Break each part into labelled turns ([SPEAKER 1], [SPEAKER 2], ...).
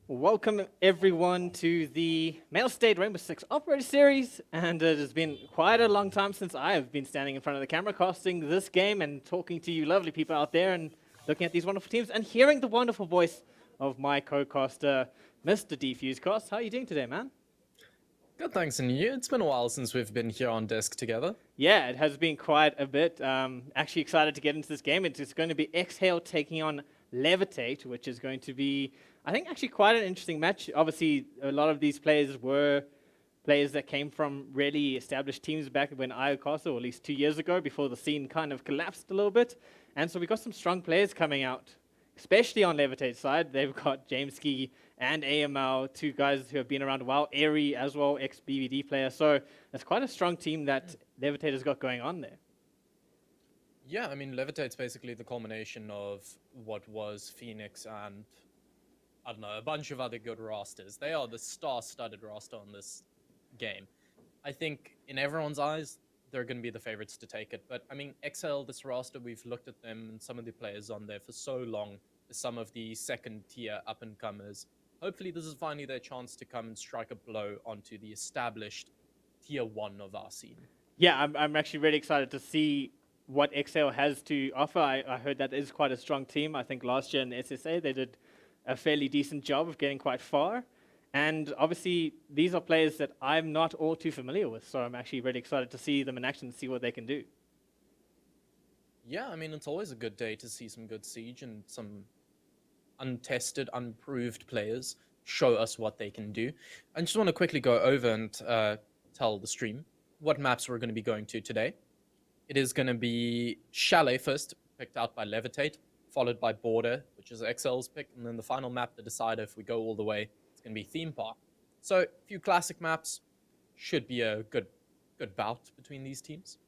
[SPEAKER 1] Welcome everyone to the Male State Rainbow Six Operator Series, and it has been quite a long time since I have been standing in front of the camera casting this game and talking to you lovely people out there and looking at these wonderful teams and hearing the wonderful voice of my co-caster, Mr. Defuse Casts. How are you doing today, man?
[SPEAKER 2] Good, thanks, and you? It's been a while since we've been here on desk together.
[SPEAKER 1] Yeah, it has been quite a bit. Actually excited to get into this game. It's going to be Xhail taking on Levit8, which is going to be, I think, actually quite an interesting match. Obviously, a lot of these players were players that came from really established teams back when I cast, or at least 2 years ago, before the scene kind of collapsed a little bit. And so we got some strong players coming out, especially on Levit8's side. They've got James Ski and AML, two guys who have been around a while. Airy as well, ex-BVD player. So it's quite a strong team that Levit8 has got going on there.
[SPEAKER 2] Yeah, I mean, Levitate's basically the culmination of what was Phoenix and, I don't know, a bunch of other good rosters. They are the star-studded roster on this game. I think, in everyone's eyes, they're going to be the favorites to take it. But, I mean, Xhail, this roster, we've looked at them and some of the players on there for so long, some of the second-tier up-and-comers. Hopefully, this is finally their chance to come and strike a blow onto the established tier 1 of our scene.
[SPEAKER 1] Yeah, I'm actually really excited to see what Xhail has to offer. I heard that is quite a strong team. I think last year in SSA they did a fairly decent job of getting quite far. And obviously, these are players that I'm not all too familiar with, so I'm actually really excited to see them in action and see what they can do.
[SPEAKER 2] Yeah, I mean, it's always a good day to see some good Siege and some untested, unproved players show us what they can do. I just want to quickly go over and tell the stream what maps we're going to be going to today. It is going to be Chalet first, picked out by Levit8, followed by Border, which is Xhail's pick, and then the final map to decide if we go all the way, it's going to be Theme Park. So, a few classic maps, should be a good bout between these teams.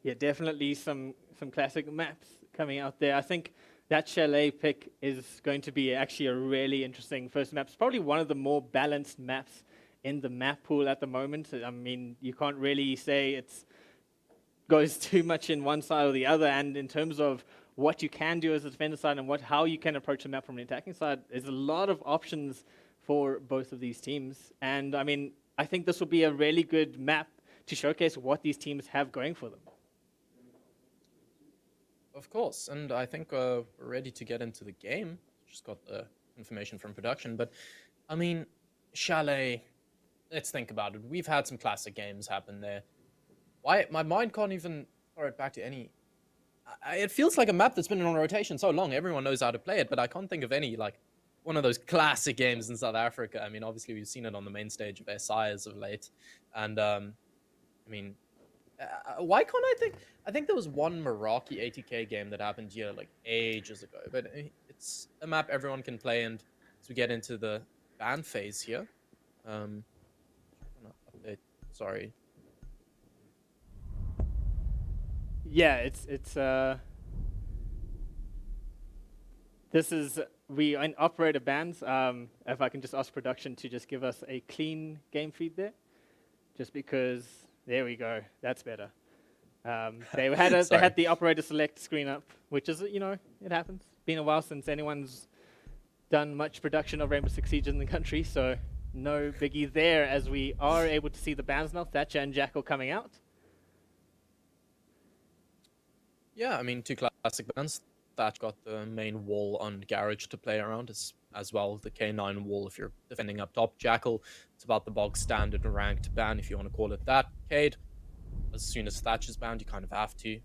[SPEAKER 1] Yeah, definitely some classic maps coming out there. I think that Chalet pick is going to be actually a really interesting first map. It's probably one of the more balanced maps in the map pool at the moment. I mean, you can't really say it's goes too much in one side or the other, and in terms of what you can do as a defender side and how you can approach a map from the attacking side, there's a lot of options for both of these teams. And I mean, I think this will be a really good map to showcase what these teams have going for them.
[SPEAKER 2] Of course, and I think we're ready to get into the game. Just got the information from production, but I mean, Chalet, let's think about it. We've had some classic games happen there. Why my mind can't even throw it back to any. It feels like a map that's been on rotation so long. Everyone knows how to play it, but I can't think of any like one of those classic games in South Africa. I mean, obviously we've seen it on the main stage of SI as of late, and I mean, why can't I think? I think there was one Meraki 80k game that happened here like ages ago, but it's a map everyone can play. And as we get into the ban phase here, update. Sorry.
[SPEAKER 1] Yeah, this is, we in operator bans. If I can just ask production to just give us a clean game feed there, just because, there we go, that's better. They had the operator select screen up, which is, you know, it happens. Been a while since anyone's done much production of Rainbow Six Siege in the country, so no biggie there, as we are able to see the bans now, Thatcher and Jackal coming out.
[SPEAKER 2] Yeah, I mean, two classic bands. Thatch got the main wall on Garage to play around, as well the K9 wall if you're defending up top. Jackal, it's about the bog standard ranked ban, if you want to call it that. Cade, as soon as Thatch is banned, you kind of have to.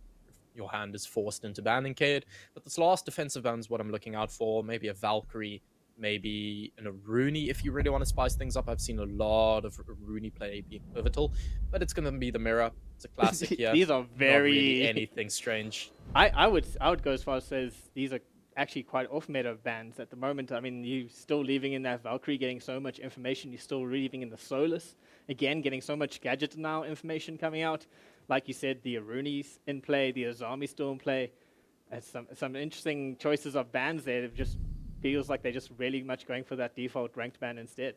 [SPEAKER 2] Your hand is forced into banning Cade. But this last defensive ban is what I'm looking out for. Maybe a Valkyrie, maybe an Aruni if you really want to spice things up. I've seen a lot of Aruni play being pivotal, but it's going to be the mirror. It's a classic here.
[SPEAKER 1] These are very...
[SPEAKER 2] Not really anything strange.
[SPEAKER 1] I would go as far as says these are actually quite off-meta bans at the moment. I mean, you're still leaving in that Valkyrie, getting so much information. You're still leaving in the Solus, again, getting so much gadget now information coming out. Like you said, the Aruni's in play, the Azami's still in play. Some interesting choices of bans there. It just feels like they're just really much going for that default ranked ban instead.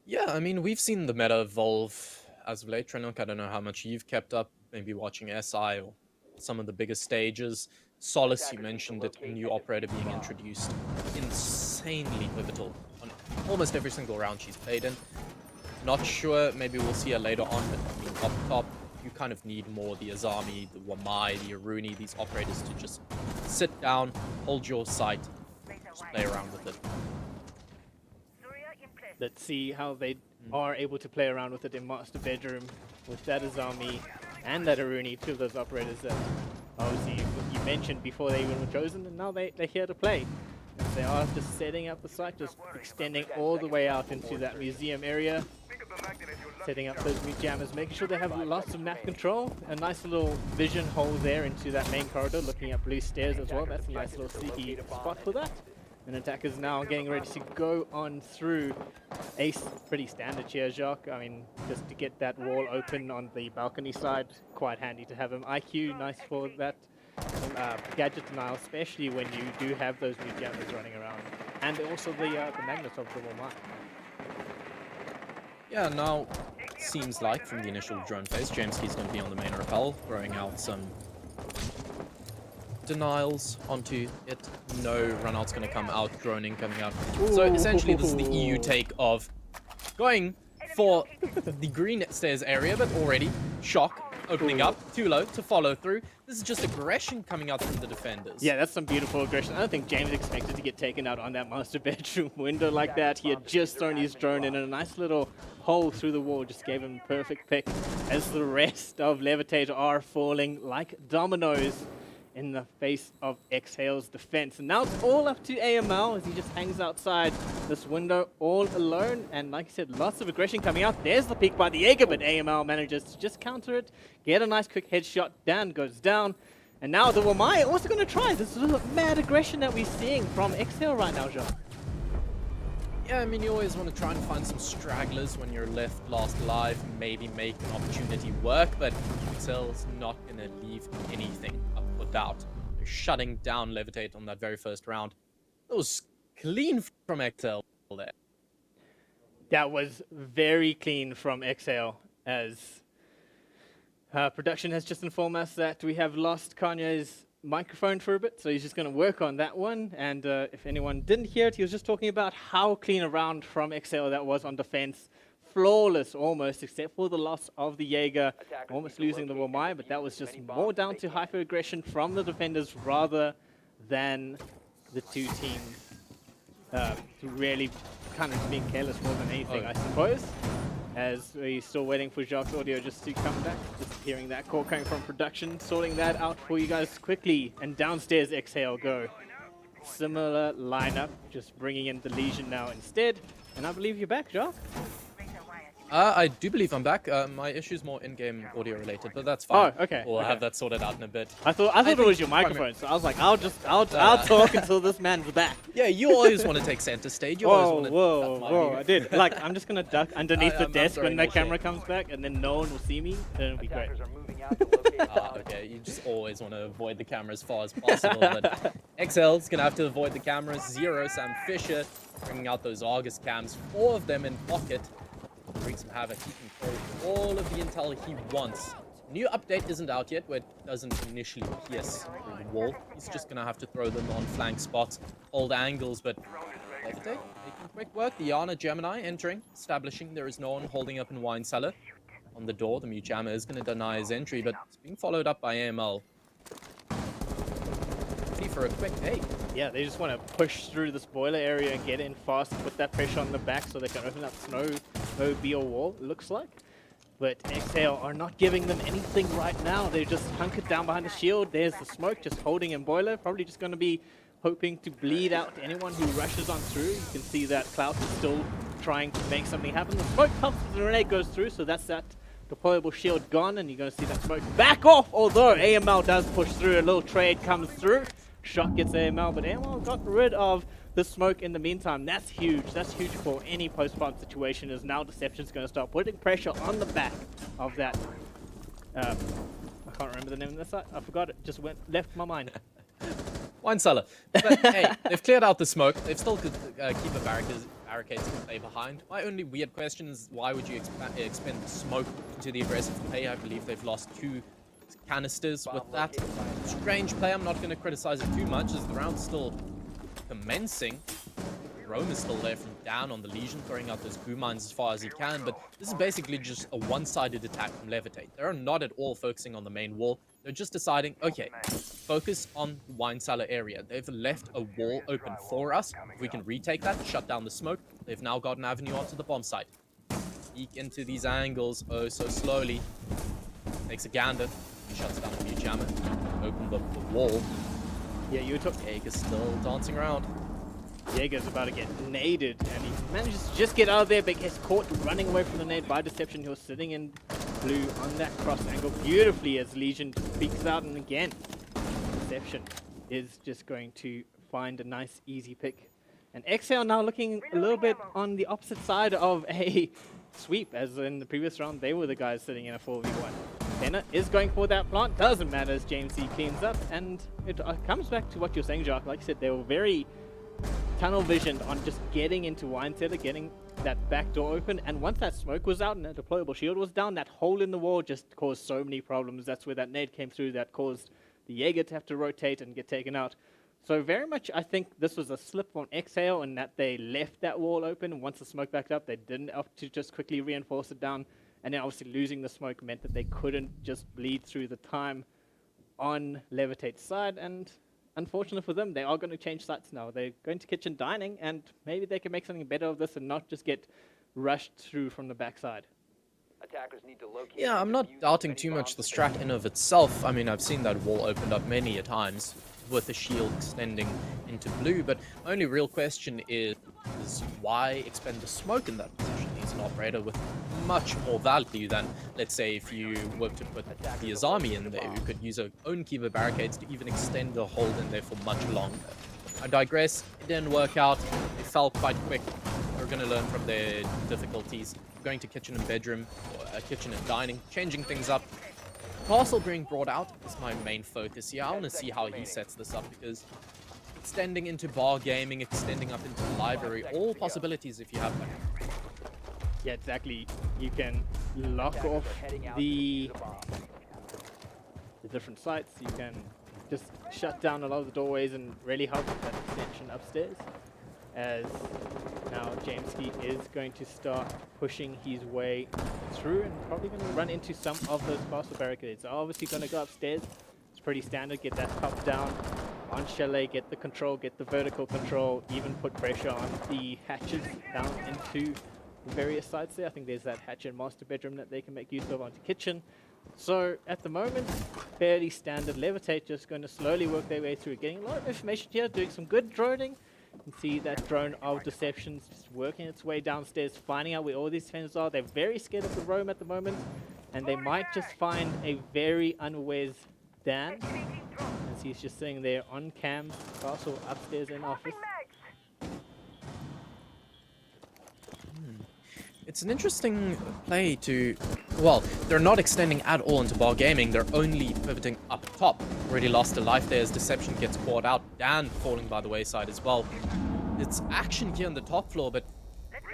[SPEAKER 2] Yeah, I mean, we've seen the meta evolve as of late. Trinoc, I don't know how much you've kept up, maybe watching SI or some of the biggest stages. Solace, you mentioned it, a new operator being introduced. insanely pivotal on almost every single round she's played in. Not sure, maybe we'll see her later on, but I mean, up top, you kind of need more the Azami, the Wamai, the Aruni, these operators to just sit down, hold your sight, just play around with it.
[SPEAKER 1] Let's see how they are able to play around with it in Master Bedroom with that Azami and that Aruni, two of those operators that obviously you mentioned before they even were chosen, and now they're here to play. And they are just setting up the site, just extending all the way out into that museum area, setting up those new jammers, making sure they have lots of map control, a nice little vision hole there into that main corridor, looking at blue stairs as well. That's a nice little sneaky spot for that. And attackers now getting ready to go on through. Ace, pretty standard here, Jacques. I mean, just to get that wall open on the balcony side, quite handy to have him. IQ, nice for that gadget denial, especially when you do have those new jammers running around. And also the magnets of the Wamai.
[SPEAKER 2] Yeah, now it seems like from the initial drone phase, Jamesky's going to be on the main rappel, throwing out some denials onto it. No runout's going to come out, droning coming out. So essentially this is the EU take of going for the green stairs area, but already shock opening up too low to follow through. This is just aggression coming out from the defenders.
[SPEAKER 1] Yeah, that's some beautiful aggression. I don't think James expected to get taken out on that master bedroom window like that. He had just thrown his drone in, and a nice little hole through the wall just gave him a perfect pick as the rest of Levit8 are falling like dominoes in the face of Xhail's defense. And now it's all up to AML as he just hangs outside this window all alone. And like I said, lots of aggression coming out. There's the peek by the Jaeger, but AML manages to just counter it, get a nice quick headshot. Dan goes down. And now the Wamai also going to try this little mad aggression that we're seeing from Xhail right now, Jean.
[SPEAKER 2] Yeah, I mean, you always want to try and find some stragglers when you're last alive, maybe make an opportunity work, but Xhail's not going to leave anything up for doubt. They're shutting down Levit8 on that very first round. That was clean from Xhail there.
[SPEAKER 1] That was very clean from Xhail, as production has just informed us that we have lost Kanye's microphone for a bit, so he's just going to work on that one. And if anyone didn't hear it, he was just talking about how clean a round from Xhail that was on defense. Flawless almost, except for the loss of the Jaeger, almost losing the Wamai, but that was just more down to hyper-aggression from the defenders rather than the two teams really kind of being careless more than anything, I suppose. As we're still waiting for Jacques' audio just to come back. Just hearing that call coming from production, sorting that out for you guys quickly. And downstairs, Xhail go. Similar lineup, just bringing in the Legion now instead. And I believe you're back, Jacques.
[SPEAKER 2] I do believe I'm back. My issue's more in-game audio related, but that's fine.
[SPEAKER 1] Oh, okay.
[SPEAKER 2] We'll have that sorted out in a bit.
[SPEAKER 1] I thought it was your microphone, so I was like, I'll talk until this man's back.
[SPEAKER 2] Yeah, you always want to take center stage. You always want to
[SPEAKER 1] whoa, I did. Like, I'm just gonna duck underneath the desk when the camera comes back, and then no one will see me, and it'll be great.
[SPEAKER 2] Okay, you just always want to avoid the camera as far as possible, but Xhail's gonna have to avoid the cameras. Zero, Sam Fisher, bringing out those Argus cams, 4 of them in pocket. Bring some havoc. He can throw all of the intel he wants. New update isn't out yet, where it doesn't initially pierce through the wall. He's just gonna have to throw them on flank spots, hold angles, but Levit8 making quick work. The Yana Gemini entering, establishing there is no one holding up in Wine Cellar. On the door, the mute jammer is gonna deny his entry, but it's being followed up by AML. Ready for a quick day.
[SPEAKER 1] Yeah, they just want to push through this boiler area and get in fast, put that pressure on the back so they can open up snowmobile wall, it looks like. But Xhail are not giving them anything right now. They're just hunkered down behind the shield. There's the smoke just holding in boiler. Probably just going to be hoping to bleed out anyone who rushes on through. You can see that Clout is still trying to make something happen. The smoke pops, the grenade goes through, so that's that deployable shield gone, and you're going to see that smoke back off, although AML does push through. A little trade comes through. Shot gets AML, but AML got rid of the smoke in the meantime. That's huge. That's huge for any post-bomb situation, as now Deception's going to start putting pressure on the back of that. I can't remember the name of the site. I forgot it. Just left my mind.
[SPEAKER 2] Wine Cellar. But hey, they've cleared out the smoke. They've still could keep a barricades to play behind. My only weird question is, why would you expend smoke into the aggressive play? I believe they've lost 2 canisters with that. Strange play. I'm not going to criticize it too much as the round's still commencing. roam is still there from Dan on the Legion, throwing out those boom mines as far as he can, but this is basically just a one-sided attack from Levit8. They're not at all focusing on the main wall. They're just deciding, okay, focus on the wine cellar area. They've left a wall open for us. If we can retake that, shut down the smoke, they've now got an avenue onto the bomb site. Peek into these angles, oh so slowly. Takes a gander, shuts down a few jammer, opened up the wall.
[SPEAKER 1] Yeah, you took.
[SPEAKER 2] Jaeger's still dancing around.
[SPEAKER 1] Jaeger's about to get naded, and he manages to just get out of there, but gets caught running away from the nade by Deception, who was sitting in blue on that cross angle beautifully as Legion peeks out, and again, Deception is just going to find a nice, easy pick. And Xhail now looking a little bit on the opposite side of a sweep, as in the previous round, they were the guys sitting in a 4v1. Tenor is going for that plant, doesn't matter as James C cleans up, and it comes back to what you're saying, Jacques. Like I said, they were very tunnel visioned on just getting into wine cellar, getting that back door open, and once that smoke was out and the deployable shield was down, that hole in the wall just caused so many problems. That's where that nade came through, that caused the Jaeger to have to rotate and get taken out. So very much, I think this was a slip on Xhail in that they left that wall open, and once the smoke backed up, they didn't have to just quickly reinforce it down. And then obviously losing the smoke meant that they couldn't just bleed through the time on Levit8's side. And unfortunately for them, they are going to change sites now. They're going to kitchen dining, and maybe they can make something better of this and not just get rushed through from the backside.
[SPEAKER 2] Yeah, I'm not doubting too much the strat in of itself. I mean, I've seen that wall opened up many a times with the shield extending into blue, but my only real question is why expend the smoke in that position? He's an operator with much more value than, let's say, if you were to put the Azami in there, who could use her own Kiva barricades to even extend the hold in there for much longer. I digress, it didn't work out, they fell quite quick. They're going to learn from their difficulties. Going to kitchen and bedroom, or kitchen and dining, changing things up. Castle being brought out is my main focus here. I want to see how he sets this up, because extending into bar gaming, extending up into the library, all possibilities if you have them.
[SPEAKER 1] Yeah, exactly. You can lock off the different sites. You can just shut down a lot of the doorways and really help with that extension upstairs. As now Jamesky is going to start pushing his way through and probably going to run into some of those castle barricades. Obviously going to go upstairs. It's pretty standard. Get that top down on Chalet, get the control, get the vertical control, even put pressure on the hatches down into the various sites there. I think there's that hatch in master bedroom that they can make use of onto kitchen. So at the moment, fairly standard. Levit8 just going to slowly work their way through, getting a lot of information here, doing some good droning. You can see that drone of Deceptions just working its way downstairs, finding out where all these defenders are. They're very scared of the roam at the moment, and they might just find a very unawares Dan, as he's just sitting there on cam, castle upstairs in office.
[SPEAKER 2] It's an interesting play to... Well, they're not extending at all into bar gaming. They're only pivoting up top. Already lost a life there as Deception gets caught out. Dan falling by the wayside as well. It's action here on the top floor, but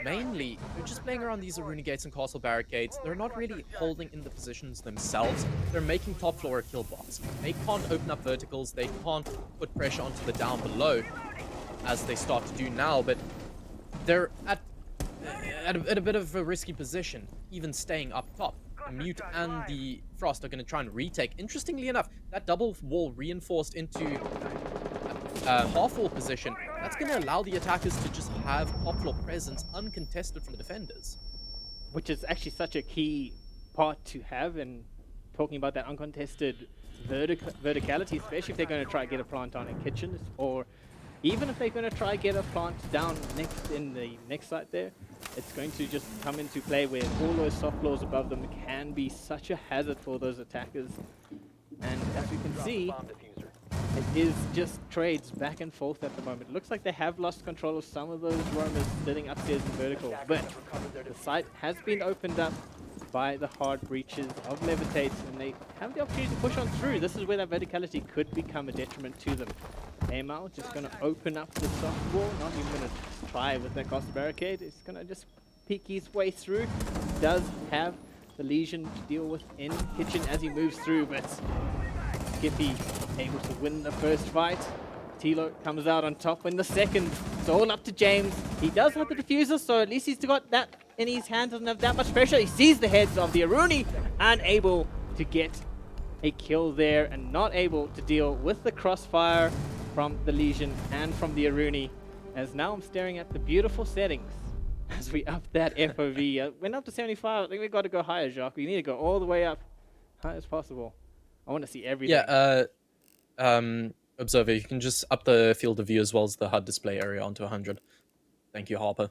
[SPEAKER 2] mainly, they're just playing around these Aruna gates and castle barricades. They're not really holding in the positions themselves. They're making top floor a kill box. They can't open up verticals. They can't put pressure onto the down below, as they start to do now, but they're at a bit of a risky position, even staying up top. The Mute and the Frost are going to try and retake. Interestingly enough, that double wall reinforced into a half-wall position, that's going to allow the attackers to just have top floor presence uncontested from the defenders.
[SPEAKER 1] Which is actually such a key part to have, and talking about that uncontested verticality, especially if they're going to try to get a plant on in kitchens, or even if they're going to try to get a plant down next in the next site there. It's going to just come into play where all those soft floors above them can be such a hazard for those attackers. And as we can see, it is just trades back and forth at the moment. It looks like they have lost control of some of those roamers sitting upstairs in vertical, but the site has been opened up by the hard breaches of Levit8, and they have the opportunity to push on through. This is where that verticality could become a detriment to them. Amal just going to open up the soft wall, not even going to try with that castle barricade. He's going to just peek his way through. Does have the Legion to deal with in kitchen as he moves through, but Skippy able to win the first fight. Tilo comes out on top in the second. It's all up to James. He does have the diffuser, so at least he's got that in his hand. Doesn't have that much pressure. He sees the heads of the Aruni and able to get a kill there and not able to deal with the crossfire from the Legion and from the Aruni. As now I'm staring at the beautiful settings as we up that FOV. Went up to 75. I think we've got to go higher, Jacques. We need to go all the way up high as possible. I want to see everything.
[SPEAKER 2] Yeah, Observer, you can just up the field of view as well as the HUD display area onto 100. Thank you, Harper.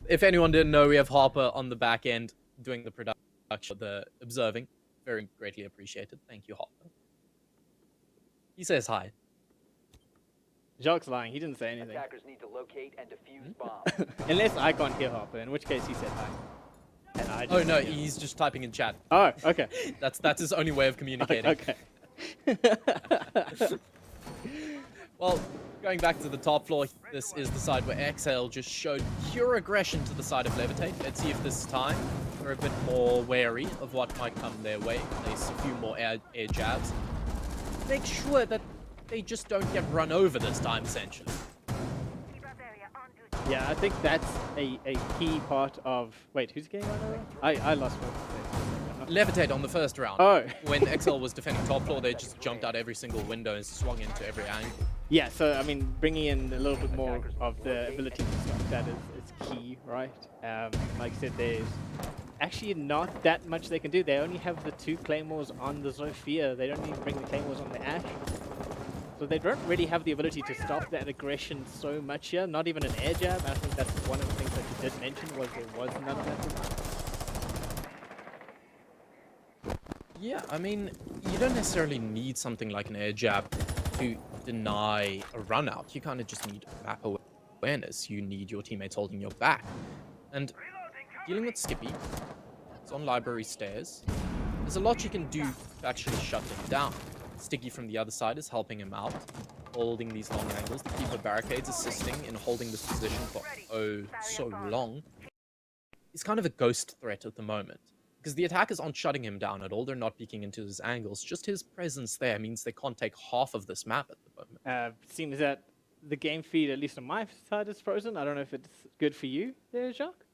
[SPEAKER 2] If anyone didn't know, we have Harper on the back end doing the production, the observing. Very greatly appreciated. Thank you, Harper. He says hi.
[SPEAKER 1] Jacques lying. He didn't say anything.
[SPEAKER 3] Attackers need to locate and defuse bombs.
[SPEAKER 1] Unless I can't hear Harper, in which case he said hi. And I
[SPEAKER 2] Oh
[SPEAKER 1] just
[SPEAKER 2] no,
[SPEAKER 1] said-
[SPEAKER 2] he's just typing in chat.
[SPEAKER 1] Oh, okay.
[SPEAKER 2] That's his only way of communicating.
[SPEAKER 1] Okay.
[SPEAKER 2] Well, going back to the top floor, this is the side where Xhail just showed pure aggression to the side of Levit8. Let's see if this time they're a bit more wary of what might come their way. Place a few more air jabs. Make sure that they just don't get run over this time, essentially.
[SPEAKER 1] Yeah, I think that's a key part of... Wait, who's getting run over? I lost one.
[SPEAKER 2] Levit8 on the first round.
[SPEAKER 1] Oh.
[SPEAKER 2] When Xhail was defending top floor, they just jumped out every single window and swung into every angle.
[SPEAKER 1] Yeah, so I mean, bringing in a little bit more of the ability to stop that is key, right? Like I said, there's actually not that much they can do. They only have the 2 claymores on the Zofia. They don't even bring the claymores on the Ash. So they don't really have the ability to stop that aggression so much here. Not even an air jab. I think that's one of the things that you did mention was there was none of that.
[SPEAKER 2] Yeah, I mean, you don't necessarily need something like an air jab to deny a run out. You kind of just need map awareness. You need your teammates holding your back. And dealing with Skippy, it's on library stairs. There's a lot you can do to actually shut him down. Sticky from the other side is helping him out, holding these long angles. The keeper barricades assisting in holding this position for so long. He's kind of a ghost threat at the moment. Because the attackers aren't shutting him down at all. They're not peeking into his angles. Just his presence there means they can't take half of this map at the moment.
[SPEAKER 1] Seems that the game feed, at least on my side, is frozen. I don't know if it's good for you there, Jacques.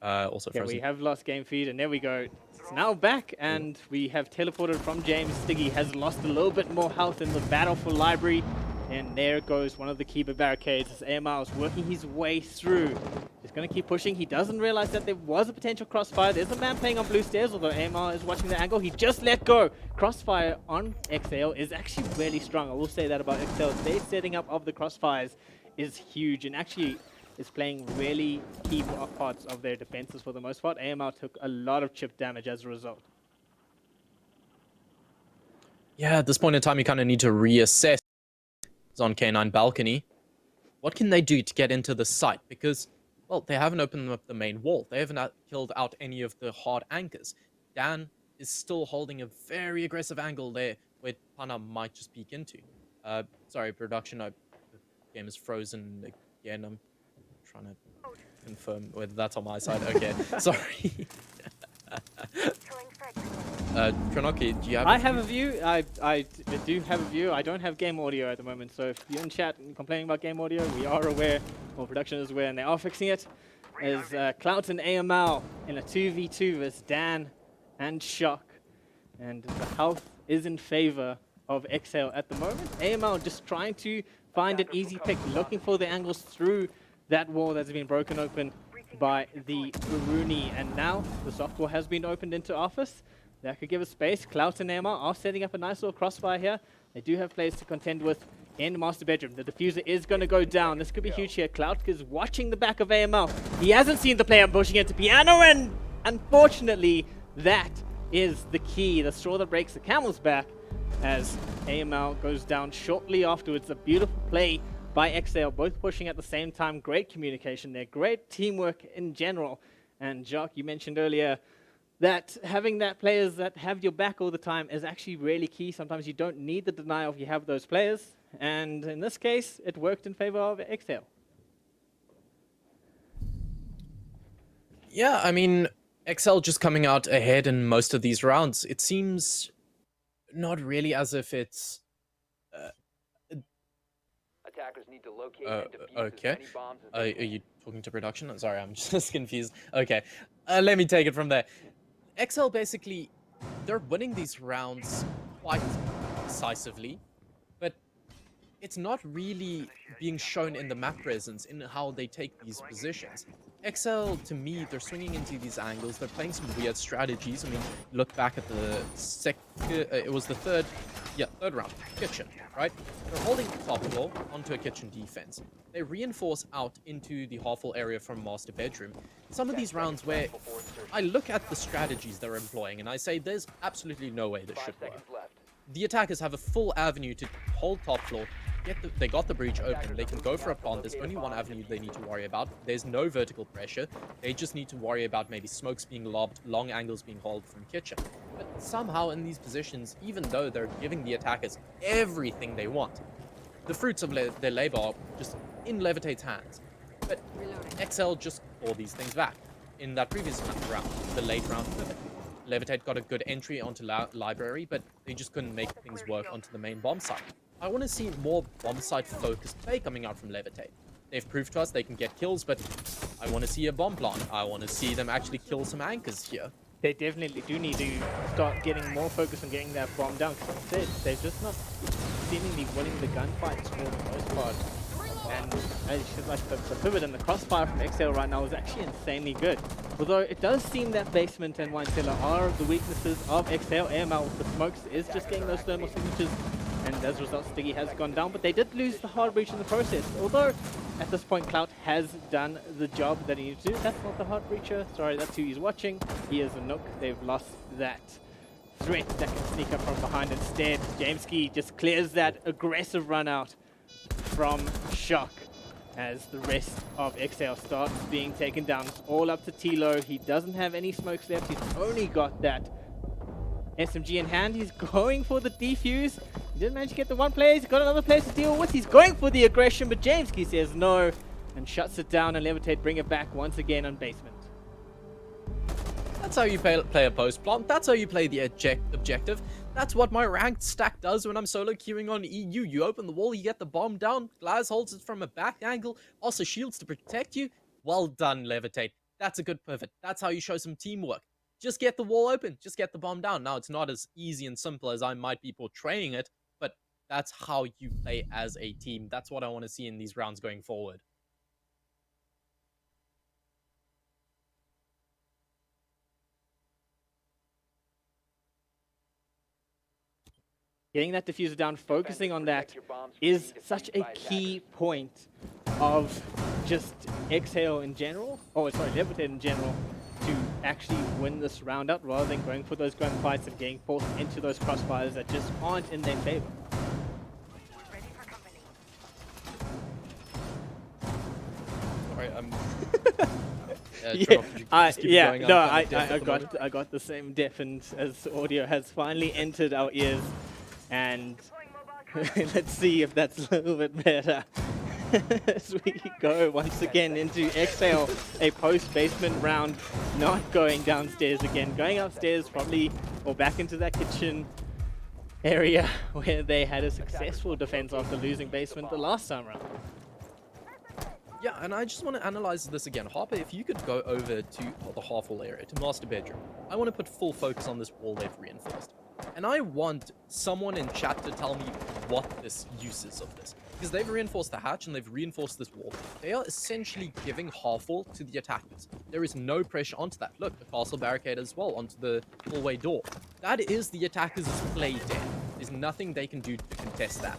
[SPEAKER 2] Also
[SPEAKER 1] Yeah,
[SPEAKER 2] frozen.
[SPEAKER 1] we have lost game feed, and there we go. It's now back, and we have teleported from James. Stiggy has lost a little bit more health in the battle for library. And there goes one of the keeper barricades as AMR is working his way through. He's going to keep pushing. He doesn't realize that there was a potential crossfire. There's a man playing on blue stairs, although AMR is watching the angle. He just let go. Crossfire on Xhail is actually really strong. I will say that about Xhail. Their setting up of the crossfires is huge and actually is playing really key parts of their defenses for the most part. AMR took a lot of chip damage as a result.
[SPEAKER 2] Yeah, at this point in time, you kind of need to reassess. On K9 balcony, what can they do to get into the site? Because, well, they haven't opened up the main wall. They haven't killed out any of the hard anchors. Dan is still holding a very aggressive angle there, where Pana might just peek into. Sorry, production, the game is frozen again. I'm trying to confirm whether that's on my side. Okay, sorry. Trinoc, do you have
[SPEAKER 1] I have a view. I do have a view. I don't have game audio at the moment, so if you're in chat and complaining about game audio, we are aware, or production is aware, and they are fixing it. As Clout and AML in a 2v2 versus Dan and Shock. And the health is in favor of Xhail at the moment. AML just trying to find an easy pick, looking for the angles through that wall that's been broken open by the Uruni. And now the soft wall has been opened into office. That could give us space. Clout and AMR are setting up a nice little crossfire here. They do have players to contend with in the master bedroom. The diffuser is going to go down. This could be huge here. Clout is watching the back of AML. He hasn't seen the player pushing into piano, and unfortunately, that is the key. The straw that breaks the camel's back as AML goes down shortly afterwards. A beautiful play by Xhail, both pushing at the same time. Great communication there. Great teamwork in general. And Jacques, you mentioned earlier that having that players that have your back all the time is actually really key. Sometimes you don't need the denial if you have those players. And in this case, it worked in favor of Xhail.
[SPEAKER 2] Yeah, I mean, Xhail just coming out ahead in most of these rounds. It seems not really as if it's
[SPEAKER 3] Attackers need to locate and defuse as
[SPEAKER 2] okay.
[SPEAKER 3] many bombs as
[SPEAKER 2] Are
[SPEAKER 3] they can.
[SPEAKER 2] you talking to production? I'm sorry, I'm just confused. Okay, let me take it from there. XL basically, they're winning these rounds quite decisively, but it's not really being shown in the map presence in how they take these positions. XL, to me, they're swinging into these angles. They're playing some weird strategies. I mean, look back at the it was the third round, kitchen, right? They're holding top floor onto a kitchen defense. They reinforce out into the half-wall area from master bedroom. Some of these rounds where I look at the strategies they're employing and I say there's absolutely no way this
[SPEAKER 3] 5
[SPEAKER 2] should work.
[SPEAKER 3] seconds left.
[SPEAKER 2] The attackers have a full avenue to hold top floor. They got the breach open. They can go for a plant. There's only one avenue they need to worry about. There's no vertical pressure. They just need to worry about maybe smokes being lobbed, long angles being hauled from kitchen. But somehow in these positions, even though they're giving the attackers everything they want, the fruits of their labor are just in Levit8's hands. But XL just called these things back. In that previous round, the late round pivot, Levit8 got a good entry onto library, but they just couldn't make things work onto the main bomb site. I want to see more bomb site focused play coming out from Levit8. They've proved to us they can get kills, but I want to see a bomb plant. I want to see them actually kill some anchors here.
[SPEAKER 1] They definitely do need to start getting more focus on getting that bomb down. Because they're just not seemingly winning the gunfights for the most part. And like the pivot and the crossfire from XL right now is actually insanely good. Although it does seem that basement and wine cellar are the weaknesses of XL. AML with the smokes is just getting those thermal signatures, and as a result Stiggy has gone down, but they did lose the hard breach in the process. Although at this point Clout has done the job that he needs to do. That's not the hard breacher, sorry, that's who he's watching. He is a Nook. They've lost that threat that can sneak up from behind. Instead, Jameski just clears that aggressive run out from Shock as the rest of XL starts being taken down. It's all up to Tilo. He doesn't have any smokes left. He's only got that SMG in hand. He's going for the defuse. He didn't manage to get the one player. He's got another player to deal with. He's going for the aggression, but Jameski says no and shuts it down, and Levit8 bring it back once again on basement.
[SPEAKER 2] That's how you play a post plant. That's how you play the objective. That's what my ranked stack does when I'm solo queuing on EU. You open the wall, you get the bomb down. Glaz holds it from a back angle. Also shields to protect you. Well done, Levit8. That's a good pivot. That's how you show some teamwork. Just get the wall open. Just get the bomb down. Now, it's not as easy and simple as I might be portraying it, but that's how you play as a team. That's what I want to see in these rounds going forward.
[SPEAKER 1] Getting that diffuser down, focusing on that is such a key point of just Xhail in general, Levit8 in general, to actually win this round out rather than going for those gunfights and getting forced into those crossfires that just aren't in their favor.
[SPEAKER 2] Sorry,
[SPEAKER 1] I got the same deafened as audio has finally entered our ears, and let's see if that's a little bit better. As we go once again into Xhail, a post-basement round, not going downstairs again, going upstairs probably, or back into that kitchen area where they had a successful defense after losing basement the last time round.
[SPEAKER 2] Yeah, and I just want to analyze this again. Harper, if you could go over to the half-wall area, to master bedroom, I want to put full focus on this wall they've reinforced. And I want someone in chat to tell me what this use is of this. Because they've reinforced the hatch and they've reinforced this wall. They are essentially giving half-wall to the attackers. There is no pressure onto that. Look, the castle barricade as well onto the hallway door. That is the attackers' play dead. There's nothing they can do to contest that.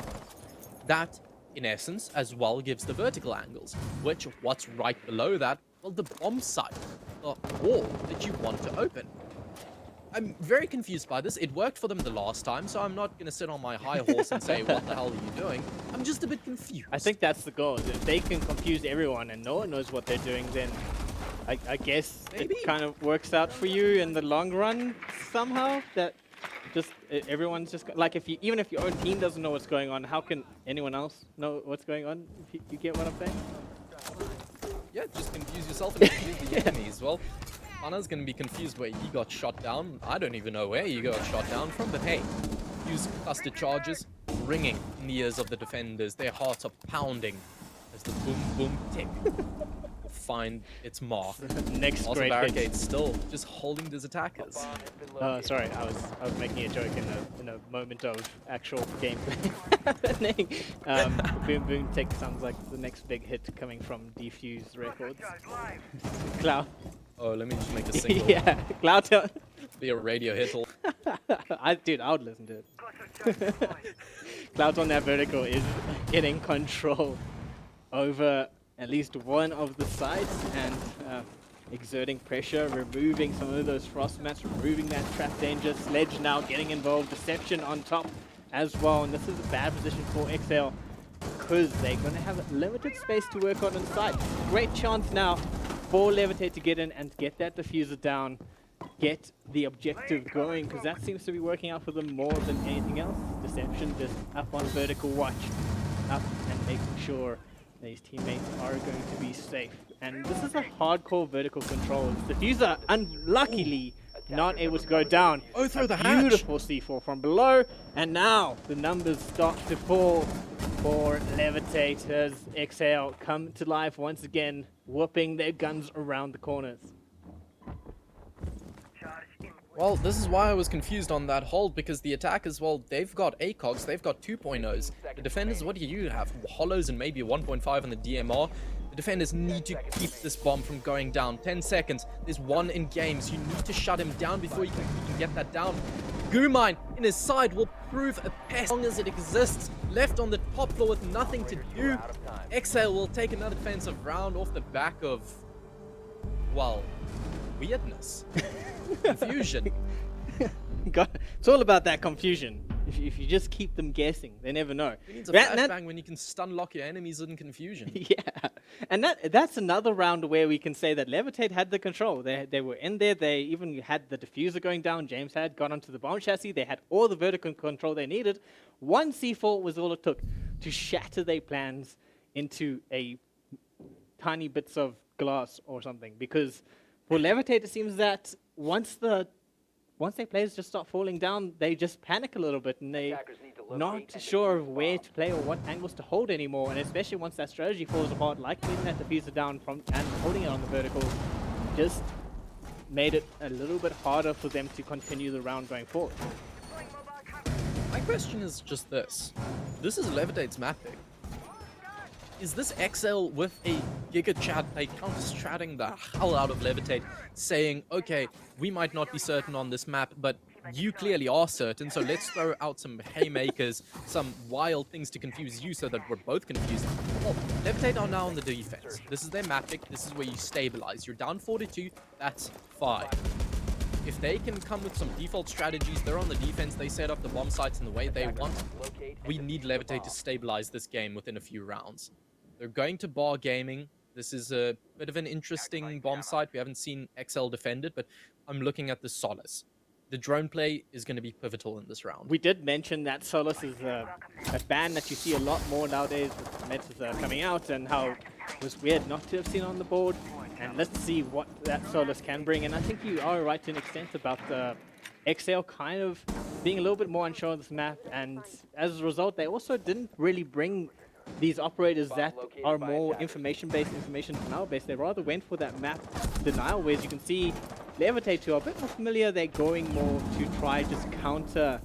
[SPEAKER 2] That, in essence, as well gives the vertical angles, which, what's right below that? Well, the bomb site, the wall that you want to open. I'm very confused by this. It worked for them the last time, so I'm not going to sit on my high horse and say, what the hell are you doing? I'm just a bit confused.
[SPEAKER 1] I think that's the goal. If they can confuse everyone and no one knows what they're doing, then I guess maybe it kind of works out for you in the long run somehow. That just everyone's just like, even if your own team doesn't know what's going on, how can anyone else know what's going on? If you get what I'm saying?
[SPEAKER 2] Yeah, just confuse yourself and confuse the enemies. Well, Anna's going to be confused where he got shot down. I don't even know where he got shot down from, but hey, Defuse cluster charges ringing in the ears of the defenders. Their hearts are pounding as the boom boom tick will find its mark.
[SPEAKER 1] Next
[SPEAKER 2] Also,
[SPEAKER 1] great
[SPEAKER 2] Barricade
[SPEAKER 1] hit.
[SPEAKER 2] still just holding these attackers.
[SPEAKER 3] Bomb has been located.
[SPEAKER 1] Sorry, I was making a joke in a moment of actual gameplay. Boom Boom Tick sounds like the next big hit coming from Defuse Records. Cloud.
[SPEAKER 2] Oh, let me just make a single.
[SPEAKER 1] Yeah, Cloud.
[SPEAKER 2] Be a radio hit.
[SPEAKER 1] Dude, I would listen to it. Cloud on that vertical is getting control over at least one of the sides and exerting pressure, removing some of those frost mats, removing that trap danger. Sledge now getting involved, Deception on top as well, and this is a bad position for Xhail because they're going to have limited space to work on inside. Great chance now for Levitate to get in and get that diffuser down, get the objective going, because that seems to be working out for them more than anything else. Deception just up on vertical watch, up and making sure these teammates are going to be safe. And this is a hardcore vertical control. Diffuser, unluckily, not able to go down.
[SPEAKER 2] Oh, through the hatch.
[SPEAKER 1] Beautiful C4 from below. And now the numbers start to fall for Levitate as Xhail come to life once again, whooping their guns around the corners.
[SPEAKER 2] Well, this is why I was confused on that hold, because the attackers, well, they've got ACOGs, they've got 2.0s. The defenders, what do you have? Hollows and maybe 1.5 on the DMR. The defenders need to keep this bomb from going down. 10 seconds. There's one in games. You need to shut him down before you can get that down. Gumine in his side will prove a pest as long as it exists. Left on the top floor with nothing to do. Xhail will take another defensive round off the back of, well, weirdness. Confusion.
[SPEAKER 1] It's all about that confusion. If you just keep them guessing, they never know.
[SPEAKER 2] It needs a flashbang when you can stun lock your enemies in confusion.
[SPEAKER 1] Yeah, and that's another round where we can say that Levitate had the control. They were in there. They even had the diffuser going down. James had got onto the bomb chassis. They had all the vertical control they needed. One C4 was all it took to shatter their plans into a tiny bits of glass or something. Because for Levitate, it seems that once their players just start falling down, they just panic a little bit and they're
[SPEAKER 3] Attackers need to locate
[SPEAKER 1] not
[SPEAKER 3] and
[SPEAKER 1] sure
[SPEAKER 3] defuse
[SPEAKER 1] of where
[SPEAKER 3] bomb.
[SPEAKER 1] to play or what angles to hold anymore. And especially once that strategy falls apart, like leaving that diffuser down and holding it on the vertical, just made it a little bit harder for them to continue the round going forward.
[SPEAKER 2] My question is just this. This is Levitate's mapping. Is this Xhail with a Giga Chat, they counter-stratting the hell out of Levitate, saying, okay, we might not be certain on this map, but you clearly are certain, so let's throw out some haymakers, some wild things to confuse you so that we're both confused. Well, Levitate are now on the defense. This is their map pick. This is where you stabilize. You're down 4-2, that's fine. If they can come with some default strategies, they're on the defense, they set up the bomb sites in the way they want, we need Levitate to stabilize this game within a few rounds. They're going to Bar Gaming. This is a bit of an interesting bomb site. We haven't seen Xhail defend it, but I'm looking at the Solace. The drone play is going to be pivotal in this round.
[SPEAKER 1] We did mention that Solace is a ban that you see a lot more nowadays with metas coming out, and how it was weird not to have seen on the board. And let's see what that Solace can bring. And I think you are right to an extent about Xhail kind of being a little bit more unsure on this map. And as a result, they also didn't really bring these operators that are more information-based, information denial-based. They rather went for that map denial, whereas you can see Levitate, who are a bit more familiar, they're going more to try just counter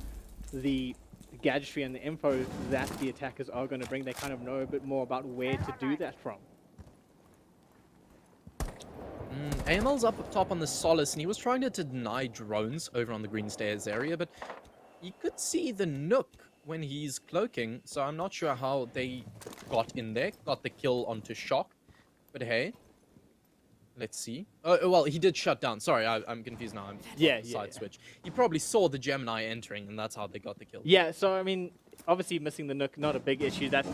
[SPEAKER 1] the gadgetry and the info that the attackers are going to bring. They kind of know a bit more about where to do that from.
[SPEAKER 2] AML's up top on the Solace, and he was trying to deny drones over on the green stairs area, but you could see the Nook when he's cloaking, so I'm not sure how they got in there, got the kill onto Shock, but hey, let's see. Oh, well, he did shut down. Sorry, I'm confused now. Side switch. He probably saw the Gemini entering, and that's how they got the kill.
[SPEAKER 1] Yeah, so I mean, obviously missing the Nook, not a big issue. That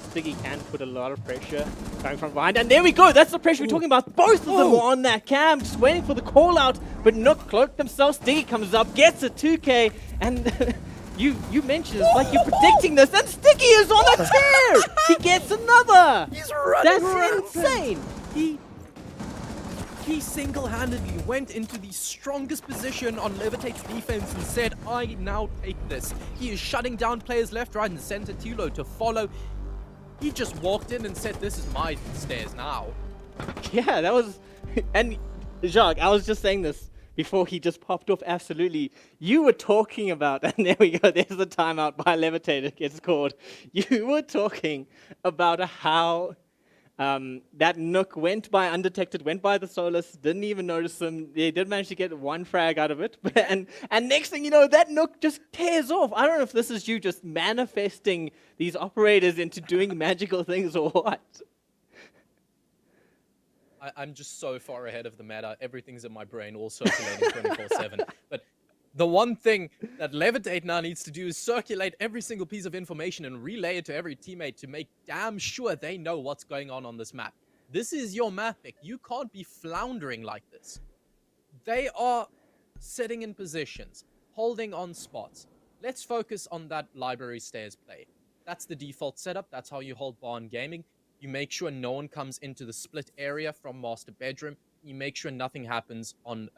[SPEAKER 1] Stiggy can put a lot of pressure coming from behind, and there we go. That's the pressure we're talking about. Both of them were on that cam, just waiting for the call out, but Nook cloaked themselves. Stiggy comes up, gets a 2K, and you mentioned it's like you're predicting this, and Sticky is on a tear! He gets another!
[SPEAKER 2] He's running
[SPEAKER 1] That's insane!
[SPEAKER 2] He single-handedly went into the strongest position on Levit8's defense and said, I now take this. He is shutting down players left, right, and center. Tulo to follow. He just walked in and said, this is my stairs now.
[SPEAKER 1] Yeah, that was... And Jacques, I was just saying this before he just popped off. Absolutely. You were talking about... And there we go. There's the timeout by Levit8. It gets called. You were talking about how... that Nook went by undetected, went by the Solus, didn't even notice them. They did manage to get one frag out of it. and next thing you know, that Nook just tears off. I don't know if this is you just manifesting these operators into doing magical things or what.
[SPEAKER 2] I'm just so far ahead of the meta. Everything's in my brain, all circulating 24/7. But the one thing that Levit8 now needs to do is circulate every single piece of information and relay it to every teammate to make damn sure they know what's going on this map. This is your map pick. You can't be floundering like this. They are sitting in positions, holding on spots. Let's focus on that library stairs play. That's the default setup. That's how you hold barn gaming. You make sure no one comes into the split area from master bedroom. You make sure nothing happens on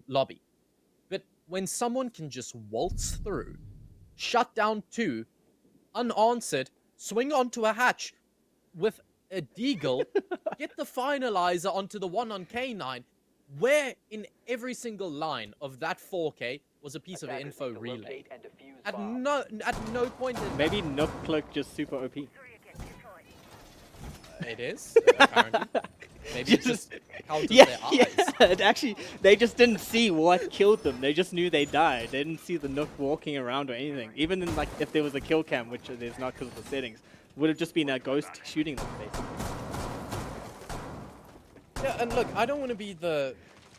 [SPEAKER 2] lobby. But when someone can just waltz through, shut down 2, unanswered, swing onto a hatch with a deagle, get the finalizer onto the one on K9, where in every single line of that 4K was a piece of info relay. At no point in
[SPEAKER 1] Maybe Nook Cloak just super OP.
[SPEAKER 2] It is, apparently. Maybe it just counted their eyes.
[SPEAKER 1] Yeah, it actually, they just didn't see what killed them. They just knew they died. They didn't see the Nook walking around or anything. Even in, like, if there was a kill cam, which there's not because of the settings, would have just been a ghost shooting them, basically.
[SPEAKER 2] Yeah, and look, I don't want to be the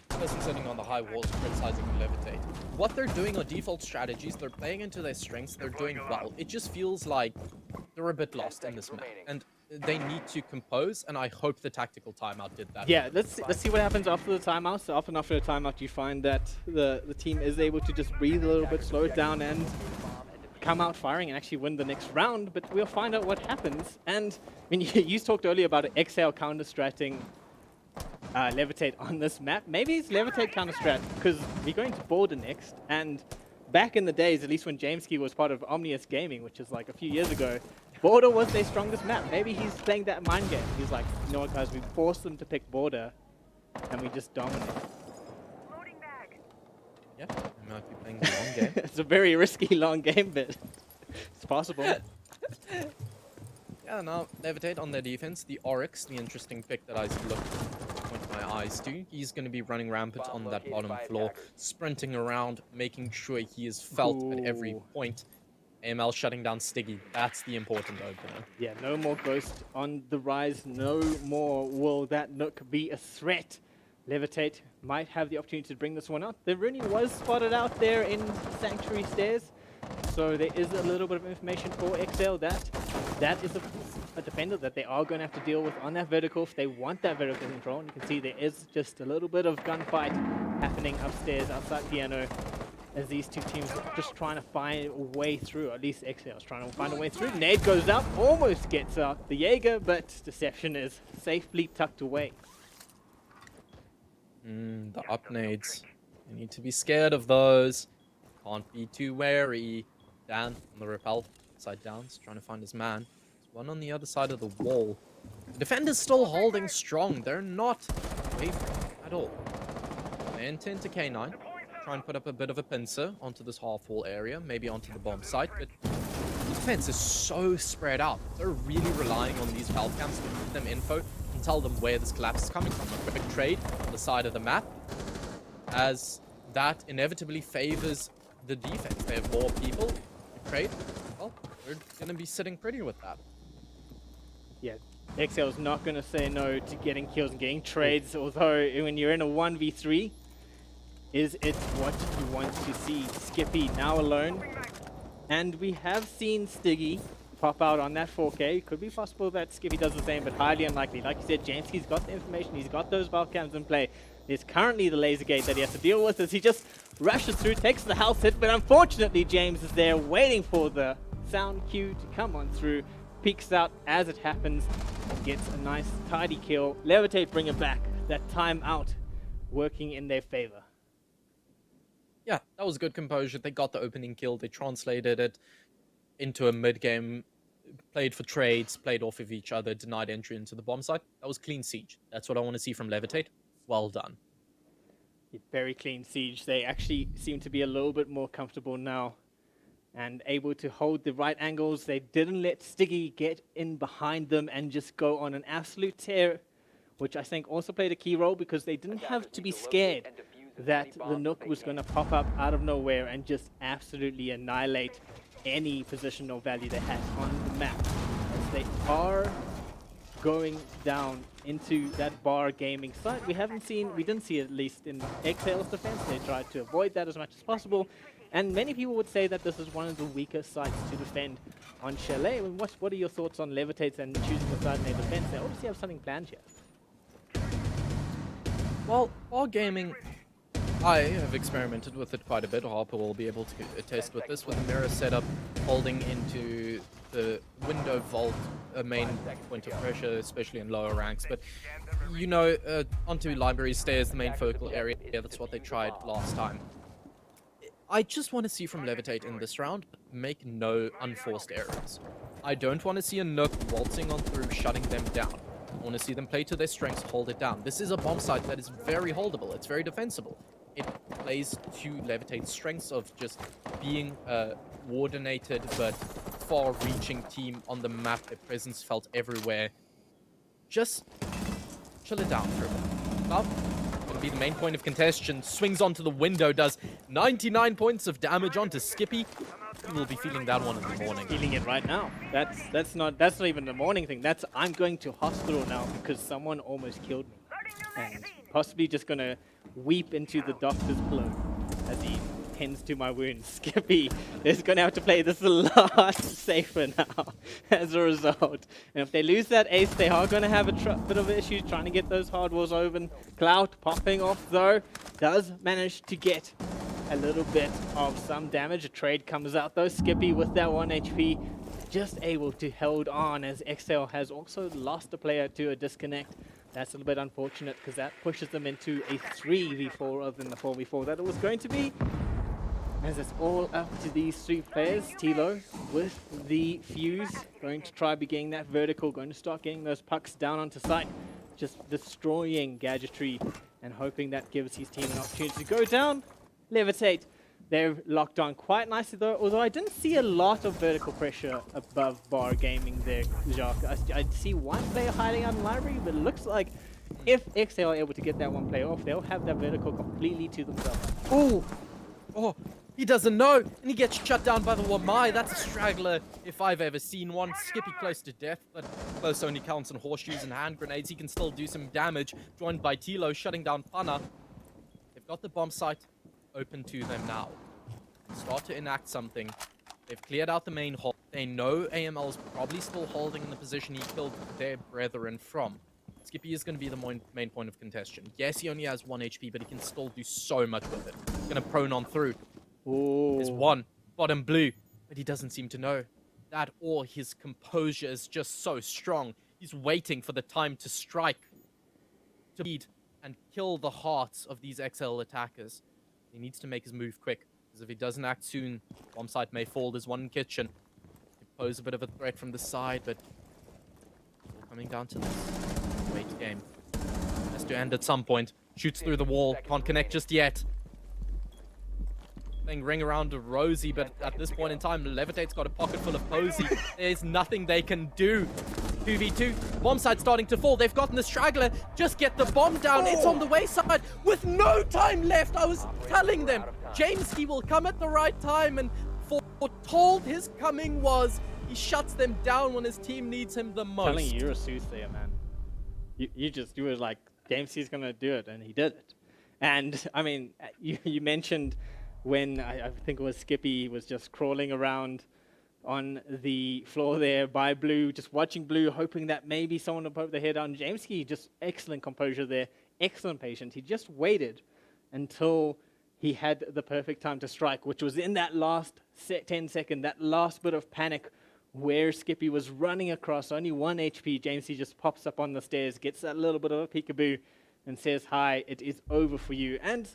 [SPEAKER 2] person sitting on the high walls criticizing Levit8. What they're doing are default strategies. They're playing into their strengths. They're doing well. It just feels like they're a bit lost in this map. And they need to compose, and I hope the tactical timeout did that.
[SPEAKER 1] Yeah, let's see what happens after the timeout. So often after a timeout, you find that the team is able to just breathe a little bit, slow it down, and come out firing and actually win the next round. But we'll find out what happens. And I mean, you talked earlier about Xhail counter-stratting Levit8 on this map. Maybe it's Levit8 counter-strat because we're going to border next. And back in the days, at least when Jameski was part of Omnius Gaming, which is like a few years ago, Border was their strongest map. Maybe he's playing that mind game. He's like, you know what, guys, we forced them to pick Border, and we just dominate.
[SPEAKER 2] Yeah, we might be playing the long game.
[SPEAKER 1] It's a very risky long game, but it's possible.
[SPEAKER 2] Yeah, now Levit8 on their defense. The Oryx, the interesting pick that I point my eyes to. He's going to be running rampant on that bottom floor, sprinting around, making sure he is felt at every point. AML shutting down Stiggy. That's the important opener.
[SPEAKER 1] Yeah, no more Ghost on the rise. No more will that Nook be a threat. Levit8 might have the opportunity to bring this one out. The Rooney was spotted out there in Sanctuary Stairs. So there is a little bit of information for Xhail that is a defender that they are going to have to deal with on that vertical if they want that vertical control. And you can see there is just a little bit of gunfight happening upstairs outside piano, as these two teams are just trying to find a way through. At least Xhail is trying to find a way through. Nade goes up, almost gets out the Jaeger, but Deception is safely tucked away.
[SPEAKER 2] The up nades. You need to be scared of those. Can't be too wary. Dan on the rappel, side downs, trying to find his man. There's one on the other side of the wall. The defender's still holding strong. They're not away from him at all. They enter into K9. Try and put up a bit of a pincer onto this half-wall area, maybe onto the bomb site, but the defense is so spread out. They're really relying on these valve cams to give them info and tell them where this collapse is coming from. A quick trade on the side of the map, as that inevitably favors the defense. They have more people to trade. Well, they're going to be sitting pretty with that.
[SPEAKER 1] Yeah, Xhail's not going to say no to getting kills and getting trades, although when you're in a 1v3, is it what you want to see? Skippy now alone. And we have seen Stiggy pop out on that 4K. Could be possible that Skippy does the same, but highly unlikely. Like you said, Jameski's got the information. He's got those valve cams in play. There's currently the laser gate that he has to deal with as he just rushes through, takes the health hit, but unfortunately James is there waiting for the sound cue to come on through. Peeks out as it happens, gets a nice tidy kill. Levit8 bring it back. That time out working in their favor.
[SPEAKER 2] Yeah, that was good composure. They got the opening kill. They translated it into a mid-game, played for trades, played off of each other, denied entry into the bomb site. That was clean siege. That's what I want to see from Levit8. Well done.
[SPEAKER 1] Very clean siege. They actually seem to be a little bit more comfortable now and able to hold the right angles. They didn't let Stiggy get in behind them and just go on an absolute tear, which I think also played a key role because they didn't have to be scared that the Nook was going to pop up out of nowhere and just absolutely annihilate any positional value they had on the map. As they are going down into that bar gaming site. We didn't see it at least in Xhail's defense. They tried to avoid that as much as possible. And many people would say that this is one of the weaker sites to defend on Chalet. What are your thoughts on Levit8 and choosing the side in their defense? They obviously have something planned here.
[SPEAKER 2] Well, bar gaming, I have experimented with it quite a bit. Harper will be able to attest with this, with a mirror setup holding into the window vault, a main point of pressure, especially in lower ranks. But, you know, onto library stairs, the main focal area. That's what they tried last time. I just want to see from Levit8 in this round, make no unforced errors. I don't want to see a Nook waltzing on through, shutting them down. I want to see them play to their strengths, hold it down. This is a bomb site that is very holdable. It's very defensible. It plays to Levit8's strengths of just being a coordinated but far-reaching team on the map. Their presence felt everywhere. Just chill it down for a bit. Now, going to be the main point of contention. Swings onto the window, does 99 points of damage onto Skippy. He will be feeling that one in the morning.
[SPEAKER 1] Feeling it right now. That's not even the morning thing. That's I'm going to hospital now because someone almost killed me. And possibly just going to weep into the doctor's pillow as he tends to my wounds. Skippy is going to have to play this a lot safer now as a result. And if they lose that ace, they are going to have a bit of issues trying to get those hard walls open. Clout popping off though, does manage to get a little bit of some damage. A trade comes out though. Skippy with that 1 HP just able to hold on as Xhail has also lost a player to a disconnect. That's a little bit unfortunate because that pushes them into a 3v4 rather than the 4v4 that it was going to be. As it's all up to these three players. Tilo with the fuse, going to try beginning that vertical, going to start getting those pucks down onto site, just destroying gadgetry and hoping that gives his team an opportunity to go down. Levit8, they're locked on quite nicely though, although I didn't see a lot of vertical pressure above bar gaming there, Jacques. I see one player hiding out in the library, but it looks like if Xhail are able to get that one player off, they'll have that vertical completely to themselves.
[SPEAKER 2] Ooh! Oh, he doesn't know, and he gets shut down by the Wamai. That's a straggler if I've ever seen one. Skippy close to death, but close only counts on horseshoes and hand grenades. He can still do some damage, joined by Tilo, shutting down Pana. They've got the bomb site open to them now. Start to enact something. They've cleared out the main hall. They know AML is probably still holding in the position he killed their brethren from. Skippy is going to be the main point of contention. Yes, he only has 1 HP, but he can still do so much with it. Going to prone on through.
[SPEAKER 1] Ooh.
[SPEAKER 2] There's one. Bottom blue. But he doesn't seem to know. That or his composure is just so strong. He's waiting for the time to strike. To lead and kill the hearts of these XL attackers. He needs to make his move quick. Because if he doesn't act soon, bomb site may fall. There's one in kitchen. He pose a bit of a threat from the side, but coming down to this. Wait game. Has to end at some point. Shoots through the wall. Can't connect just yet. Playing ring around to Rosie, but at this point in time, Levit8's got a pocket full of Posey. There's nothing they can do. 2v2. Bomb site starting to fall. They've gotten the straggler. Just get the bomb down. It's on the wayside with no time left. I was telling them. Jameski will come at the right time, and foretold his coming was. He shuts them down when his team needs him the most.
[SPEAKER 1] Telling you, you're a soothsayer, man. You were like, Jameski's going to do it, and he did it. And, I mean, you mentioned when, I think it was Skippy, was just crawling around on the floor there by Blue, just watching Blue, hoping that maybe someone would poke their head on. Jameski, just excellent composure there, excellent patience. He just waited until he had the perfect time to strike, which was in that last 10 second, that last bit of panic where Skippy was running across, only 1 HP. Jameski just pops up on the stairs, gets that little bit of a peekaboo, and says hi, it is over for you. And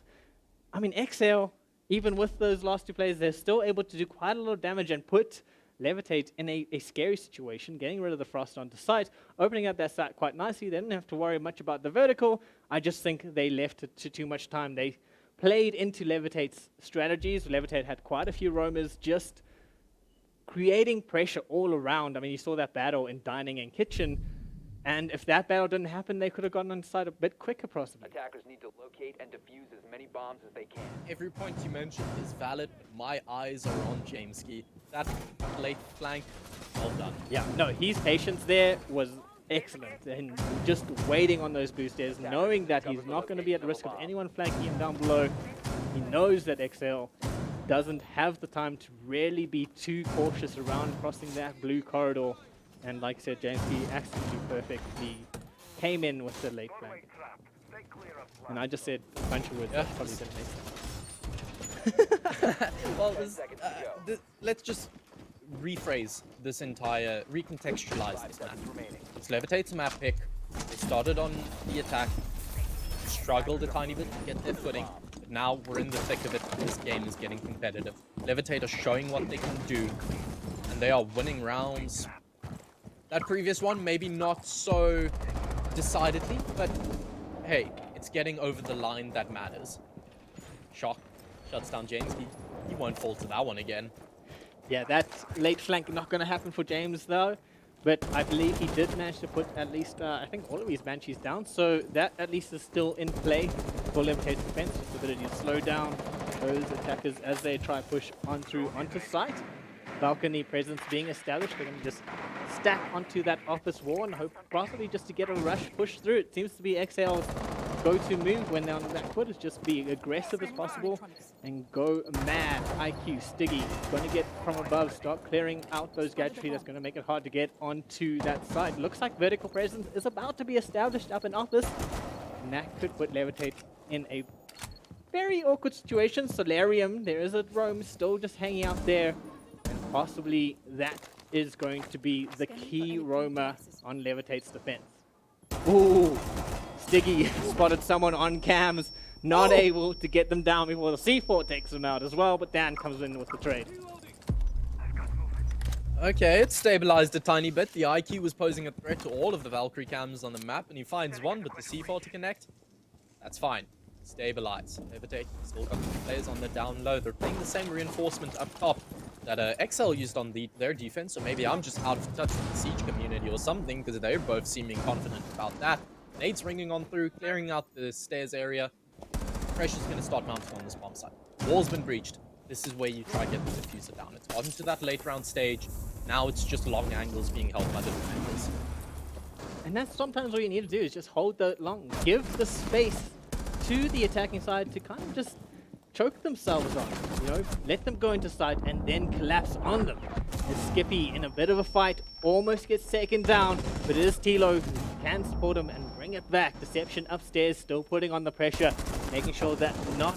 [SPEAKER 1] I mean, Xhail, even with those last two players, they're still able to do quite a lot of damage and put Levit8 in a scary situation, getting rid of the Frost onto site, opening up that site quite nicely. They didn't have to worry much about the vertical. I just think they left it to too much time. They played into Levit8's strategies. Levit8 had quite a few roamers just creating pressure all around. I mean, you saw that battle in Dining and Kitchen, and if that battle didn't happen, they could have gotten inside a bit quicker, possibly.
[SPEAKER 3] Attackers need to locate and defuse as many bombs as they can.
[SPEAKER 2] Every point you mentioned is valid, but my eyes are on Jameski. That late flank, well done.
[SPEAKER 1] Yeah, no, his patience there was excellent, and just waiting on those boosters, knowing that he's not going to be at risk of anyone flanking him down below. He knows that Xhail doesn't have the time to really be too cautious around crossing that blue corridor. And like I said, Jameski absolutely perfectly came in with the late flank. And I just said a bunch of words that probably didn't make sense.
[SPEAKER 2] Well, let's just rephrase this entire, recontextualize this map. It's Levitate's map pick. They started on the attack, struggled a tiny bit to get their footing, but now we're in the thick of it. This game is getting competitive. Levitate are showing what they can do, and they are winning rounds. That previous one, maybe not so decidedly, but hey, it's getting over the line that matters. Shock shuts down James. He won't fall to that one again.
[SPEAKER 1] Yeah, that late flank not going to happen for James, though. But I believe he did manage to put at least, I think, all of his Banshees down. So that at least is still in play for Levitate's defense. Just the ability to slow down those attackers as they try push on through onto site. Balcony presence being established. They're going to just stack onto that office wall and hope possibly just to get a rush push through. It seems to be Xhail's go-to move when they're on the back foot is just be aggressive as possible and go mad. IQ, Stiggy, going to get from above, start clearing out those gadgetry. That's going to make it hard to get onto that side. Looks like vertical presence is about to be established up in office, and that could put Levitate in a very awkward situation. Solarium, there is a roam still just hanging out there, and possibly that is going to be the key roamer on Levitate's defense. Ooh, Stiggy spotted someone on cams, not able to get them down before the C4 takes them out as well, but Dan comes in with the trade.
[SPEAKER 2] Okay, it's stabilized a tiny bit. The IQ was posing a threat to all of the Valkyrie cams on the map, and he finds one with the C4 to connect. That's fine. Stabilize. Levitate still got the players on the down low. They're playing the same reinforcement up top that Xhail used on their defense, so maybe I'm just out of touch with the Siege community or something, because they're both seeming confident about that. Nades ringing on through, clearing out the stairs area. Pressure's going to start mounting on this bomb site. Wall's been breached. This is where you try to get the diffuser down. It's gotten to that late round stage. Now it's just long angles being held by the defenders.
[SPEAKER 1] And that's sometimes all you need to do is just hold the long, give the space to the attacking side to kind of just choke themselves on, you know, let them go into site and then collapse on them. And Skippy in a bit of a fight almost gets taken down, but it is Tilo who can support him and bring it back. Deception upstairs still putting on the pressure, making sure that not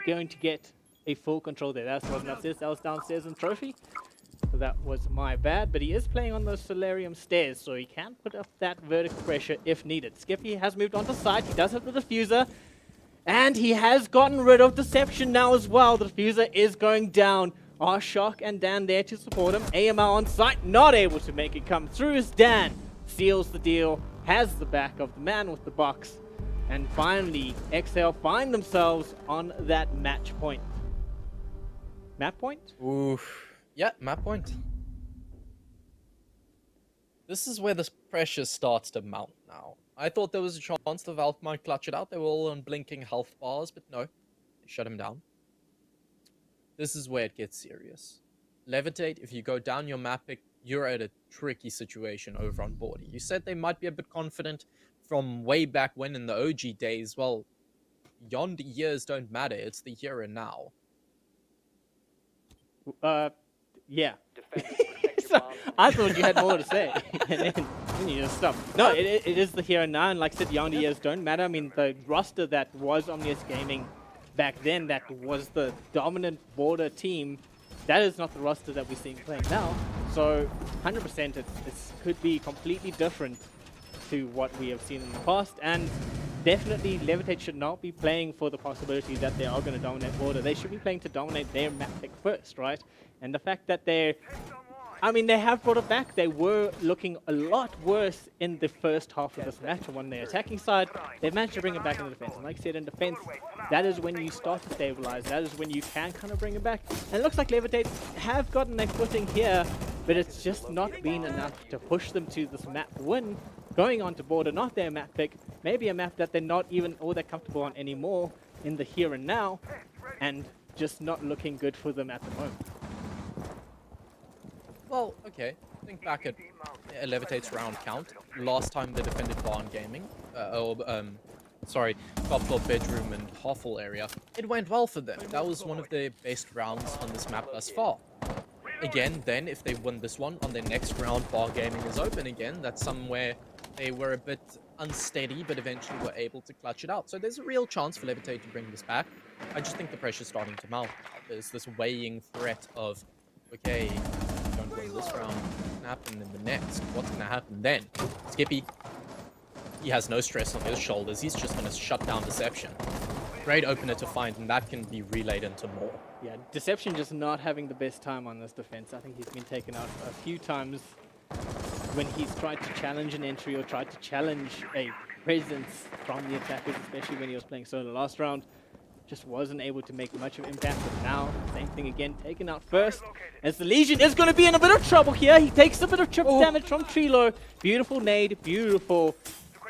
[SPEAKER 1] going to get a full control there. That wasn't upstairs, that was downstairs in Trophy. So that was my bad, but he is playing on those Solarium stairs, so he can put up that vertical pressure if needed. Skippy has moved onto site, he does have the diffuser, and he has gotten rid of Deception now as well. The diffuser is going down. Shock and Dan there to support him. AMR on site, not able to make it come through as Dan seals the deal, has the back of the man with the box, and finally Xhail find themselves on that match point. Map point?
[SPEAKER 2] Oof. Yeah, map point. This is where the pressure starts to mount now. I thought there was a chance the Valk might clutch it out. They were all on blinking health bars, but no. They shut him down. This is where it gets serious. Levitate, if you go down your map pick, you're at a tricky situation over on board. You said they might be a bit confident from way back when in the OG days. Well, yonder years don't matter. It's the here and now.
[SPEAKER 1] Yeah. So, I thought you had more to say, and then you just stopped. No, it is the here and now, and like I said, yonder years don't matter. I mean, the roster that was Omnius Gaming back then, that was the dominant border team, that is not the roster that we're seeing playing now. So, 100% it could be completely different to what we have seen in the past, and definitely Levitate should not be playing for the possibility that they are going to dominate border. They should be playing to dominate their map pick first, right? And the fact that they're, I mean, they have brought it back. They were looking a lot worse in the first half of this match on the attacking side. They've managed to bring it back in the defense. And like I said, in defense, that is when you start to stabilize. That is when you can kind of bring it back. And it looks like Levitate have gotten their footing here, but it's just not been enough to push them to this map win. Going on to border, not their map pick, maybe a map that they're not even all that comfortable on anymore in the here and now, and just not looking good for them at the moment.
[SPEAKER 2] Well, okay. Think back at Levitate's round count. Last time they defended Barn Gaming, top floor bedroom and Hoffle area. It went well for them. That was one of their best rounds on this map thus far. Again, then, if they win this one, on their next round, Bar Gaming is open again. That's somewhere they were a bit unsteady, but eventually were able to clutch it out. So there's a real chance for Levitate to bring this back. I just think the pressure's starting to mount. There's this weighing threat of, okay, don't win this round, what's gonna happen in the next? What's gonna happen then? Skippy, he has no stress on his shoulders. He's just gonna shut down Deception. Great opener to find, and that can be relayed into more.
[SPEAKER 1] Yeah, Deception just not having the best time on this defense. I think he's been taken out a few times when he's tried to challenge an entry or tried to challenge a presence from the attackers, especially when he was playing solo last round. Just wasn't able to make much of an impact, but now, same thing again, taken out first. As the Legion is going to be in a bit of trouble here. He takes a bit of trip damage from Trilo. Beautiful nade, beautiful.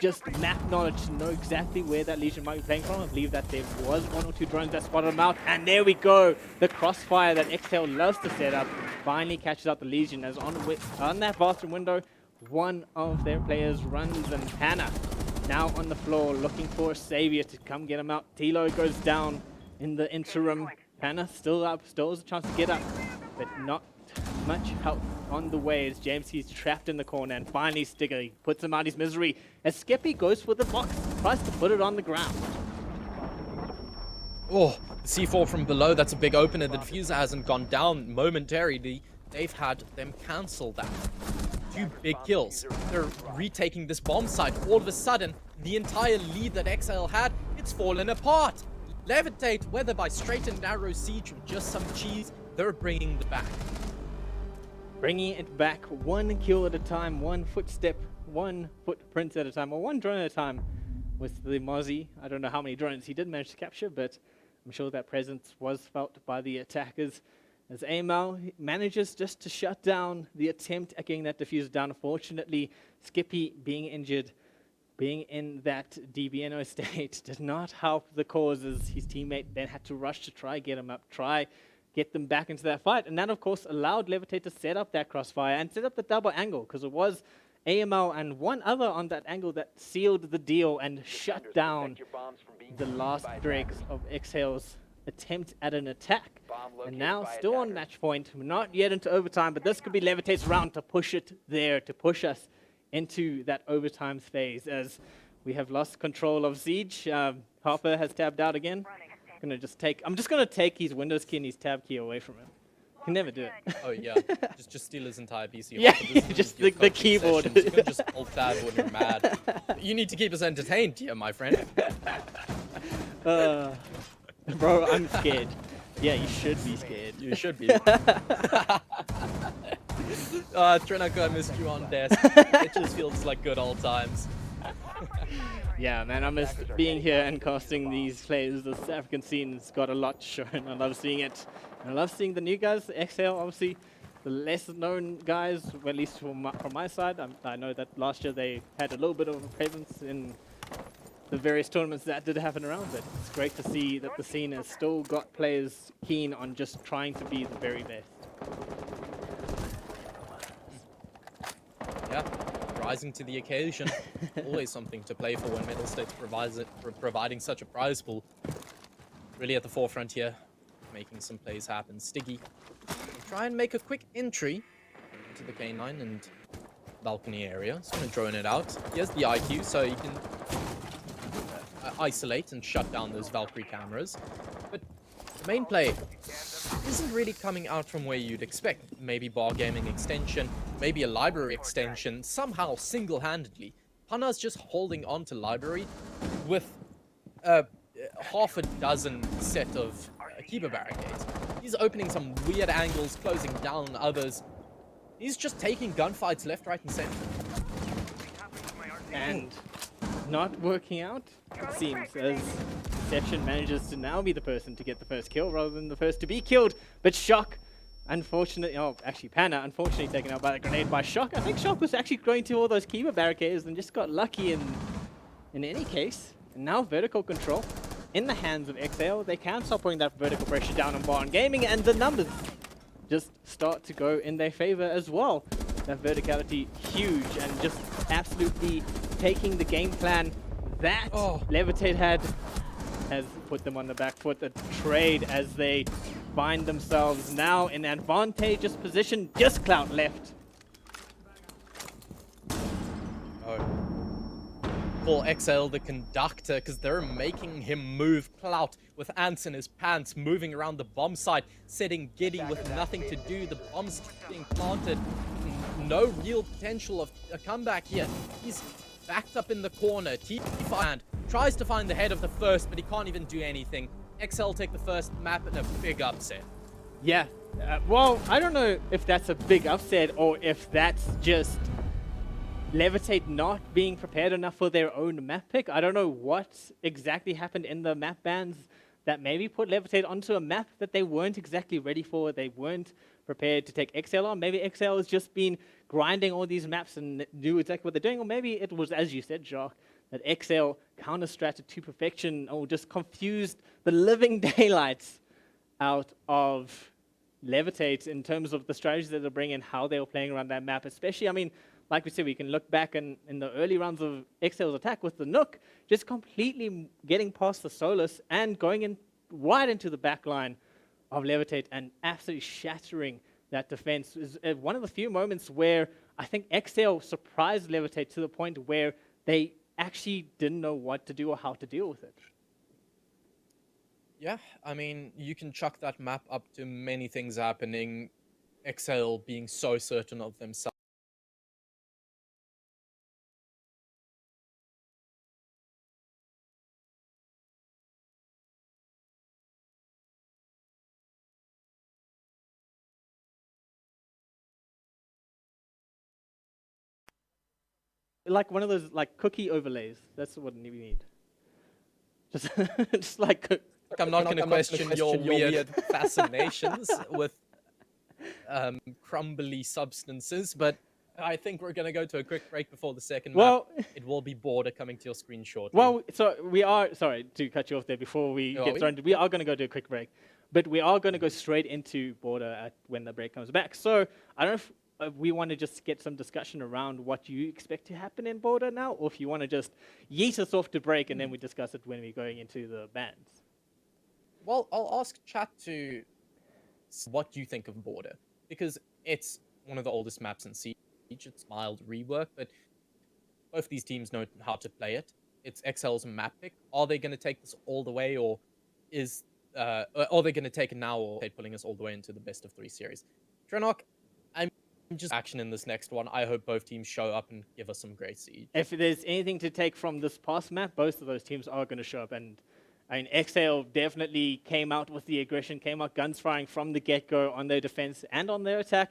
[SPEAKER 1] Just map knowledge to know exactly where that Legion might be playing from. I believe that there was 1 or 2 drones that spotted them out. And there we go. The crossfire that Xhail loves to set up finally catches out the Legion. As on that bathroom window, one of their players runs, and Hannah now on the floor looking for a savior to come get him out. Tilo goes down in the interim. Hannah still up, still has a chance to get up, but not much help on the way as James, he's trapped in the corner, and finally Stigger puts him out his misery as Skippy goes for the box, tries to put it on the ground.
[SPEAKER 2] Oh, the C4 from below, that's a big opener. The diffuser hasn't gone down momentarily. They've had them cancel that. 2 big kills. They're retaking this bomb site. All of a sudden, the entire lead that Xhail had, it's fallen apart. Levitate, whether by straight and narrow siege or just some cheese, they're bringing the back.
[SPEAKER 1] Bringing it back 1 kill at a time, 1 footstep, 1 footprint at a time, or 1 drone at a time with the Mozzie. I don't know how many drones he did manage to capture, but I'm sure that presence was felt by the attackers. As AML manages just to shut down the attempt at getting that diffuser down. Unfortunately, Skippy being injured, being in that DBNO state, did not help the cause, as his teammate then had to rush to try get him up, get them back into that fight. And that, of course, allowed Levitate to set up that crossfire and set up the double angle, because it was AML and one other on that angle that sealed the deal and shut down the last dregs of Xhail's attempt at an attack. And now still on match point, we're not yet into overtime, but this could be Levitate's round to push it there, to push us into that overtime phase, as we have lost control of Siege. Harper has tabbed out again. I'm just gonna take his Windows key and his tab key away from him. Can never do it.
[SPEAKER 2] Oh yeah, just steal his entire PC.
[SPEAKER 1] Yeah, just the keyboard.
[SPEAKER 2] You can just alt tab when you're mad. You need to keep us entertained here, my friend.
[SPEAKER 1] Bro, I'm scared. Yeah, you should be scared.
[SPEAKER 2] You should be. Trinoc, I missed you on desk. It just feels like good old times.
[SPEAKER 1] Yeah, man, I miss being here and casting these plays. The South African scene's got a lot to show, and I love seeing it. And I love seeing the new guys, Xhail, obviously, the less known guys, well, at least from my side. I know that last year they had a little bit of a presence in the various tournaments that did happen around, but it's great to see that the scene has still got players keen on just trying to be the very best.
[SPEAKER 2] Yeah, rising to the occasion. Always something to play for when Metal State's providing such a prize pool. Really at the forefront here, making some plays happen. Stiggy try and make a quick entry into the K9 and balcony area. Just gonna drone it out. He has the IQ, so he can isolate and shut down those Valkyrie cameras. But the main play isn't really coming out from where you'd expect. Maybe bar gaming extension, maybe a library extension, somehow single-handedly. Hana's just holding on to library, with half a dozen set of keeper barricades. He's opening some weird angles, closing down others. He's just taking gunfights left, right, and center.
[SPEAKER 1] And not working out, it seems, as Deception manages to now be the person to get the first kill rather than the first to be killed. But Shock, unfortunately, oh, actually Panna, unfortunately taken out by the grenade by Shock. I think Shock was actually going to all those keeper barricades and just got lucky in any case. And now vertical control in the hands of Xhail. They can start putting that vertical pressure down on Barn Gaming, and the numbers just start to go in their favor as well. That verticality huge, and just absolutely taking the game plan that Levit8 had has put them on the back foot. A trade as they find themselves now in advantageous position. Just Clout left.
[SPEAKER 2] For Xhail, the conductor, because they're making him move. Clout with ants in his pants, moving around the bomb site, sitting giddy with nothing to do. The bomb's being planted. No real potential of a comeback here. He's backed up in the corner. T5 tries to find the head of the first, but he can't even do anything. Xhail take the first map in a big upset.
[SPEAKER 1] Yeah, well, I don't know if that's a big upset or if that's just Levit8 not being prepared enough for their own map pick. I don't know what exactly happened in the map bans that maybe put Levit8 onto a map that they weren't exactly ready for. They weren't prepared to take Xhail on. Maybe Xhail has just been grinding all these maps and knew exactly what they're doing. Or maybe it was, as you said, Jacques, that Xhail counter-stratted to perfection or just confused the living daylights out of Levit8 in terms of the strategies that they're bringing and how they were playing around that map. Especially, I mean, like we said, we can look back in the early rounds of Xhail's attack with the Nook, just completely getting past the Solus and going in wide into the back line of Levit8 and absolutely shattering that defense. Is one of the few moments where I think Xhail surprised Levit8 to the point where they actually didn't know what to do or how to deal with it.
[SPEAKER 2] Yeah, I mean, you can chuck that map up to many things happening. Xhail being so certain of themselves.
[SPEAKER 1] Like one of those like cookie overlays. That's what we need. Just like
[SPEAKER 2] I'm not going to question your weird fascinations with crumbly substances, but I think we're going to go to a quick break before the second map. It will be Border coming to your screen shortly.
[SPEAKER 1] Well, so we are, sorry to cut you off there before we get thrown. We are going to go to a quick break, but we are going to go straight into Border when the break comes back. So I don't know if we want to just get some discussion around what you expect to happen in Border now, or if you want to just yeet us off to break and then we discuss it when we're going into the bans.
[SPEAKER 2] Well, I'll ask chat to what you think of Border, because it's one of the oldest maps in Siege. It's mild rework, but both these teams know how to play it. It's Xhail's map pick. Are they going to take this all the way, or are they going to take it now, or pulling us all the way into the best of 3 series? Trinoc, I'm just action in this next one. I hope both teams show up and give us some great Siege.
[SPEAKER 1] If there's anything to take from this past map, both of those teams are going to show up. And I mean, Xhail definitely came out with the aggression, came out guns firing from the get-go on their defense and on their attack.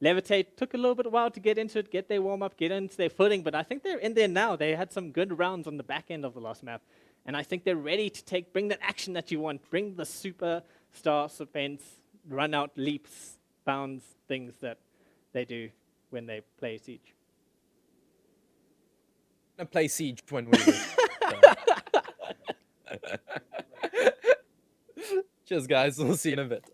[SPEAKER 1] Levit8 took a little bit while to get into it, get their warm-up, get into their footing, but I think they're in there now. They had some good rounds on the back end of the last map, and I think they're ready to bring that action that you want, bring the superstar suspense, run out leaps, bounds, things that they do when they play Siege.
[SPEAKER 2] And play Siege when we Cheers, guys. We'll see you in a bit.